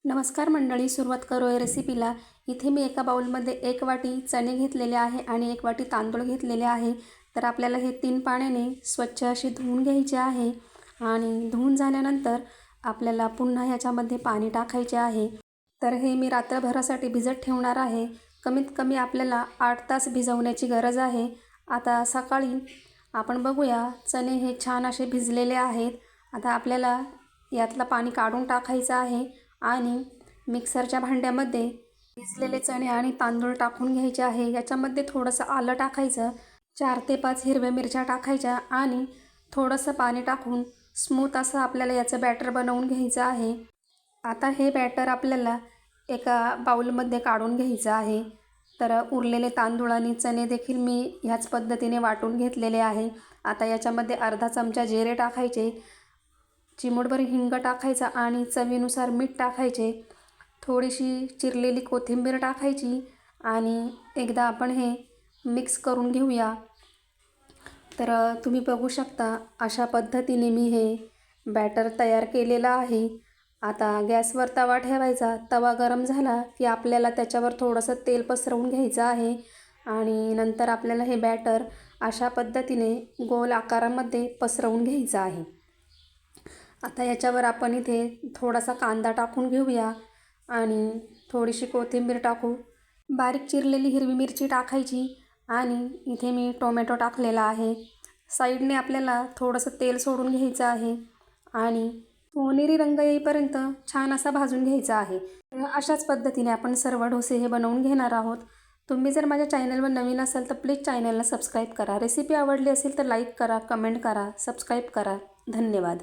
नमस्कार मंडळी, सुरुवात करूया रेसिपीला। इथे मी एका बाउलमध्ये 1 वाटी चणे घेतलेले आहे आणि 1 वाटी तांदूळ घेतलेले आहे। तर आपल्याला हे 3 पाण्याने स्वच्छ असे धुवून घ्यायचे आहे आणि धुवून झाल्यानंतर आपल्याला पुन्हा याच्यामध्ये पाणी टाकायचे आहे। तर हे मी रात्रभरासाठी भिजत ठेवणार आहे। कमीत कमी आपल्याला 8 तास भिजवण्याची गरज आहे। आता सकाळी आपण बघूया, चणे हे छान असे भिजलेले आहेत। आता आपल्याला यातलं पाणी काढून टाकायचं आहे आणि मिक्सरच्या भांड्यामध्ये भिजलेले चणे आणि तांदूळ टाकून घ्यायचे आहे। याच्यामध्ये थोडंसं आलं टाकायचं, 4 ते 5 हिरव्या मिरच्या टाकायच्या आणि थोडंसं पाणी टाकून स्मूथ असं आपल्याला याचं बॅटर बनवून घ्यायचं आहे। आता हे बॅटर आपल्याला एका बाउलमध्ये काढून घ्यायचं आहे। तर उरलेले तांदूळ आणि चणे देखील मी ह्याच पद्धतीने वाटून घेतलेले आहे। आता याच्यामध्ये अर्धा चमचा जिरे टाकायचे, चिमूटभर हिंग टाकायचा आणि चवीनुसार मीठ टाकायचे, थोडीशी चिरलेली कोथिंबीर टाकायची आणि एकदा आपण हे मिक्स करून घेऊया। तर तुम्ही बघू शकता, अशा पद्धतीने मी हे बॅटर तयार केलेलं आहे। आता गॅसवर तवा ठेवायचा। तवा गरम झाला की आपल्याला त्याच्यावर थोडंसं तेल पसरवून घ्यायचं आहे आणि नंतर आपल्याला हे बॅटर अशा पद्धतीने गोल आकारामध्ये पसरवून घ्यायचं आहे। आता याच्यावर आपण इथे थोडासा कांदा टाकून घेऊया आणि थोडीशी कोथिंबीर टाकू, बारीक चिरलेली हिरवी मिरची टाकायची आणि इथे मी टोमॅटो टाकलेला आहे। साईडने आपल्याला थोडंसं तेल सोडून घ्यायचं आहे आणि सोनेरी रंग येईपर्यंत छान असा भाजून घ्यायचा आहे। अशाच पद्धतीने आपण सर्व डोसे हे बनवून घेणार आहोत। तुम्ही जर माझ्या चॅनलवर नवीन असाल तर प्लीज चॅनलला सबस्क्राईब करा। रेसिपी आवडली असेल तर लाईक करा, कमेंट करा, सबस्क्राईब करा। धन्यवाद।